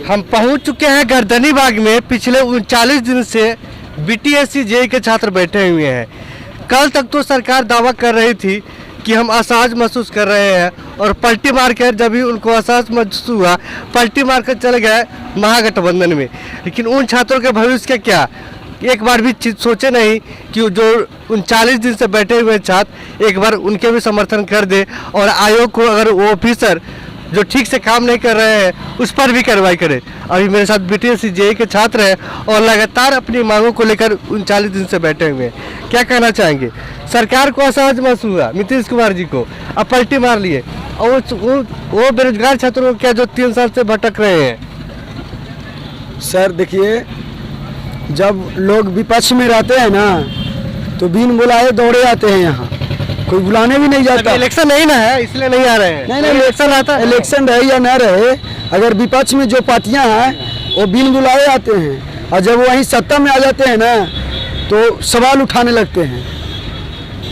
हम पहुंच चुके हैं गर्दनी बाग में। पिछले 39 दिन से बीटीएससी जेईई के छात्र बैठे हुए हैं। कल तक तो सरकार दावा कर रही थी कि हम असहज महसूस कर रहे हैं, और पलटी मार कर जब भी उनको असहज महसूस हुआ, पलटी मार कर चले गए महागठबंधन में। लेकिन उन छात्रों के भविष्य का क्या, एक बार भी सोचे नहीं कि जो 39 दिन से बैठे हुए छात्र एक बार उनके भी समर्थन कर दे, और आयोग को अगर वो ऑफिसर जो ठीक से काम नहीं कर रहे हैं उस पर भी कार्रवाई करे। अभी मेरे साथ बीटीएससी जेईई के छात्र हैं और लगातार अपनी मांगों को लेकर 39 दिन से बैठे हुए हैं। क्या कहना चाहेंगे? सरकार को असहज महसूस हुआ नीतीश कुमार जी को, अब पलटी मार लिए, और वो बेरोजगार छात्रों को क्या जो 3 साल से भटक रहे हैं? सर देखिए, जब लोग विपक्ष में रहते हैं ना तो बिन बुलाए दौड़े आते हैं, यहाँ कोई बुलाने भी नहीं जाता। इलेक्शन नहीं ना है इसलिए नहीं आ रहे हैं। नहीं, इलेक्शन आता है, इलेक्शन रहे या न रहे, अगर विपक्ष में जो पार्टियां हैं वो बिन बुलाए आते हैं, और जब वहीं सत्ता में आ जाते हैं ना तो सवाल उठाने लगते हैं।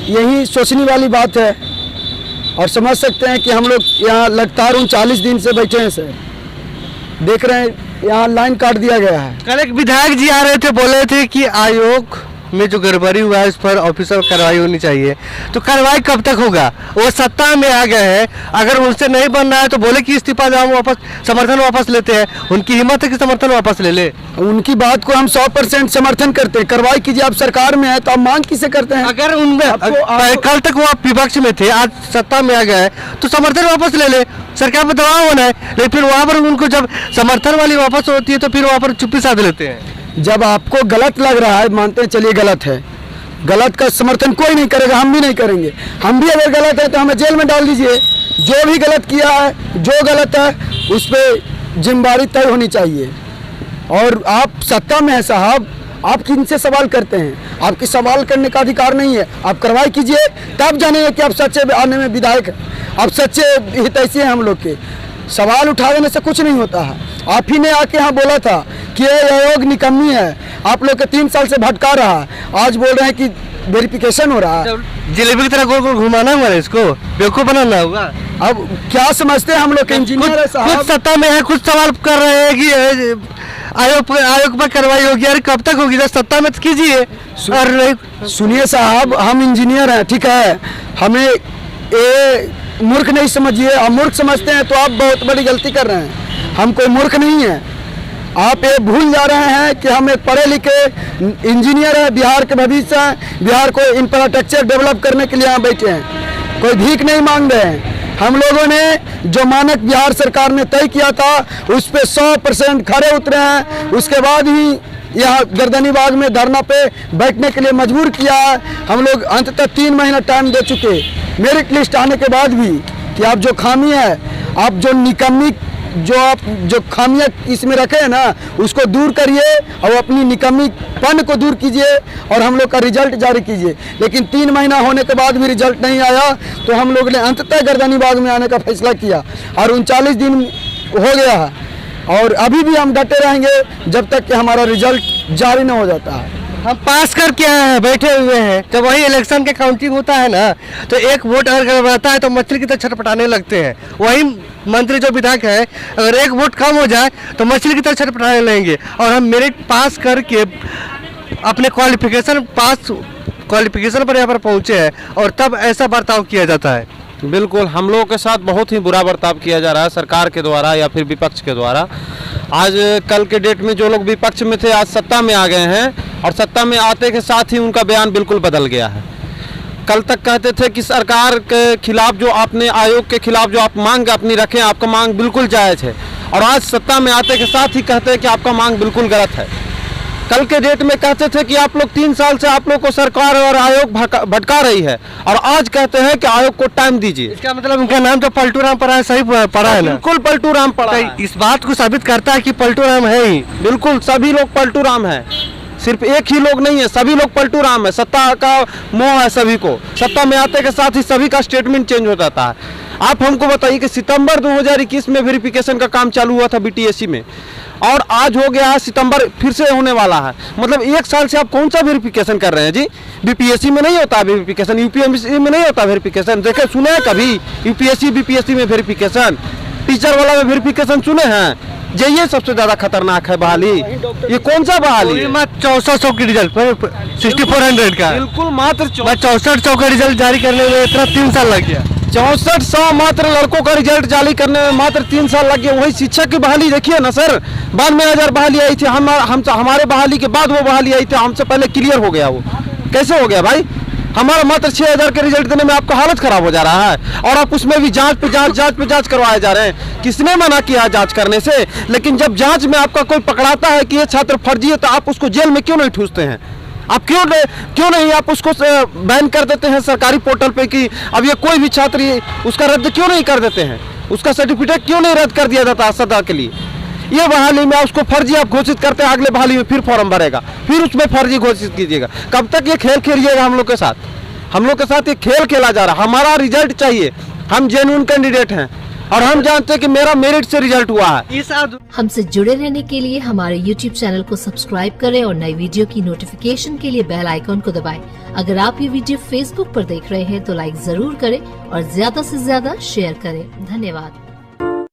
यही सोचने वाली बात है, और समझ सकते हैं कि हम लोग यहाँ लगातार 39 दिन से बैठे हैं सर। देख रहे हैं यहाँ लाइन काट दिया गया है। कल एक विधायक जी आ रहे थे, बोले थे कि आयोग में जो गड़बड़ी हुआ है उस पर ऑफिसर कार्रवाई होनी चाहिए। तो कार्रवाई कब तक होगा? वो सत्ता में आ गए हैं, अगर उनसे नहीं बन रहा है तो बोले कि इस्तीफा जाओ, वापस समर्थन वापस लेते हैं। उनकी हिम्मत है कि समर्थन वापस ले ले। उनकी बात को हम 100% समर्थन करते हैं। कार्रवाई कीजिए, आप सरकार में है तो आप मांग किसे करते हैं? अगर उनमें कल तक वो विपक्ष में थे, आज सत्ता में आ गए तो समर्थन वापस ले ले। सरकार पर दबाव होना है, लेकिन फिर वहाँ पर उनको जब समर्थन वाली वापस होती है तो फिर वहाँ पर चुप्पी साध लेते हैं। जब आपको गलत लग रहा है, मानते हैं चलिए गलत है, गलत का समर्थन कोई नहीं करेगा, हम भी नहीं करेंगे। हम भी अगर गलत है तो हमें जेल में डाल दीजिए। जो भी गलत किया है, जो गलत है उस पर जिम्मेदारी तय होनी चाहिए। और आप सत्ता में है साहब, आप किनसे सवाल करते हैं? आपकी सवाल करने का अधिकार नहीं है। आप कार्रवाई कीजिए, तब जानेंगे कि आप सच्चे आने में विधायक हैं, आप सच्चे हितैषी हैं हम लोग के। सवाल उठा देने से कुछ नहीं होता है। आप ही ने आके यहाँ बोला था कि ये आयोग निकम्मी है, आप लोग के 3 साल से भटका रहा है, आज बोल रहे हैं कि वेरिफिकेशन हो रहा है। जलेबी की तरह गोल गोल घुमाना हुआ है, इसको बेवकूफ बनाना होगा। अब क्या समझते हैं हम लोग के इंजीनियर है साहब? खुद सत्ता में है, खुद सवाल कर रहे हैं कि आयोग पर कार्रवाई होगी। अरे कब तक होगी? जब सत्ता में तो कीजिए। और सुनिए साहब, हम इंजीनियर हैं, ठीक है, हमें ये मूर्ख नहीं समझिए। आप मूर्ख समझते हैं तो आप बहुत बड़ी गलती कर रहे हैं। हम कोई मूर्ख नहीं है। आप ये भूल जा रहे हैं कि हम एक पढ़े लिखे इंजीनियर हैं, बिहार के भविष्य हैं, बिहार को इंफ्रास्ट्रक्चर डेवलप करने के लिए यहाँ बैठे हैं, कोई भीख नहीं मांग रहे हैं। हम लोगों ने जो मानक बिहार सरकार ने तय किया था उस पे 100% खड़े उतरे हैं। उसके बाद ही यहाँ गर्दनी बाग में धरना पे बैठने के लिए मजबूर किया है। हम लोग अंततः 3 महीना टाइम दे चुके, मेरिट लिस्ट आने के बाद भी, कि आप जो खामी है, आप जो निकम्मी, जो खामियां इसमें रखे हैं ना, उसको दूर करिए और अपनी निकम्मीपन को दूर कीजिए और हम लोग का रिजल्ट जारी कीजिए। लेकिन 3 महीना होने के बाद भी रिजल्ट नहीं आया तो हम लोग ने अंततः गर्दनी बाग में आने का फैसला किया, और 39 दिन हो गया है, और अभी भी हम डटे रहेंगे जब तक कि हमारा रिजल्ट जारी न हो जाता है। हम पास करके आए हैं, बैठे हुए हैं। जब वही इलेक्शन के काउंटिंग होता है ना, तो एक वोट अगर गड़बड़ाता है तो मछली की तरह छटपटाने लगते हैं। वही मंत्री जो विधायक है, अगर एक वोट कम हो जाए तो मछली की तरह छटपटाने लगेंगे। और हम मेरिट पास करके अपने क्वालिफिकेशन पर यहाँ पर पहुँचे हैं, और तब ऐसा बर्ताव किया जाता है। बिल्कुल, हम लोगों के साथ बहुत ही बुरा बर्ताव किया जा रहा है सरकार के द्वारा या फिर विपक्ष के द्वारा। आज कल के डेट में जो लोग विपक्ष में थे आज सत्ता में आ गए हैं, और सत्ता में आते के साथ ही उनका बयान बिल्कुल बदल गया है। कल तक कहते थे कि सरकार के खिलाफ जो आपने, आयोग के खिलाफ जो आप मांग अपनी रखें, आपका मांग बिल्कुल जायज़ है, और आज सत्ता में आते के साथ ही कहते हैं कि आपका मांग बिल्कुल गलत है। कल के डेट में कहते थे कि आप लोग 3 साल से आप लोग को सरकार और आयोग भटका रही है, और आज कहते हैं कि आयोग को टाइम दीजिए। इसका मतलब उनका नाम तो पलटू राम पड़ा है, सही पड़ा है ना? बिल्कुल पलटू राम पड़ा है। इस बात को साबित करता है कि पलटू राम है ही। बिल्कुल, सभी लोग पलटू राम है, सिर्फ एक ही लोग नहीं है, सभी लोग पलटू राम है। सत्ता का मोह है सभी को, सत्ता में आते के साथ ही सभी का स्टेटमेंट चेंज हो जाता है। आप हमको बताइए कि सितंबर 2021 में वेरिफिकेशन का काम चालू हुआ था बीटीएससी में, और आज हो गया है सितंबर, फिर से होने वाला है। मतलब 1 साल से आप कौन सा वेरिफिकेशन कर रहे हैं जी? बीपीएससी में नहीं होता वेरिफिकेशन, यूपीएससी में नहीं होता वेरिफिकेशन। देखे सुने हैं कभी यूपीएससी बीपीएससी में वेरिफिकेशन? टीचर वाला में वेरिफिकेशन सुने हैं? ये सबसे ज्यादा खतरनाक है बहाली। ये कौन सा बहाली है? 6400 की रिजल्ट पर 6400 का है। बिल्कुल मात्र 6400 का रिजल्ट जारी करने में इतना 3 साल लग गया। 6400 मात्र लड़कों का रिजल्ट जारी करने में मात्र 3 साल लग गए। वही शिक्षक की बहाली देखिए ना सर, बाद में 1000 बहाली आई थी, हमारे बहाली के बाद वो बहाली आई थी, हमसे पहले क्लियर हो गया। वो कैसे हो गया भाई? हमारा मात्र 6000 के रिजल्ट देने में आपका हालत खराब हो जा रहा है, और आप उसमें भी जांच पे जांच करवाए जा रहे हैं। किसने मना किया जांच करने से? लेकिन जब जांच में आपका कोई पकड़ाता है कि ये छात्र फर्जी है, तो आप उसको जेल में क्यों नहीं ठूसते हैं? आप क्यों नहीं आप उसको बैन कर देते हैं सरकारी पोर्टल पे कि अब ये कोई भी छात्र उसका रद्द क्यों नहीं कर देते हैं? उसका सर्टिफिकेट क्यों नहीं रद्द कर दिया जाता सदा के लिए? ये बहाली में उसको फर्जी आप घोषित करते हैं, अगले बहाली में फिर फॉर्म भरेगा, फिर उसमें फर्जी घोषित कीजिएगा। कब तक ये खेल खेलिएगा हम लोग के साथ? हम लोग के साथ ये खेल खेला जा रहा है। हमारा रिजल्ट चाहिए, हम जेन्युइन कैंडिडेट हैं और हम जानते हैं कि मेरा मेरिट से रिजल्ट हुआ है। हमसे जुड़े रहने के लिए हमारे YouTube चैनल को सब्सक्राइब करें और नई वीडियो की नोटिफिकेशन के लिए बेल आइकॉन को दबाएं। अगर आप ये वीडियो Facebook पर देख रहे हैं तो लाइक जरूर करें और ज्यादा से ज्यादा शेयर करें। धन्यवाद।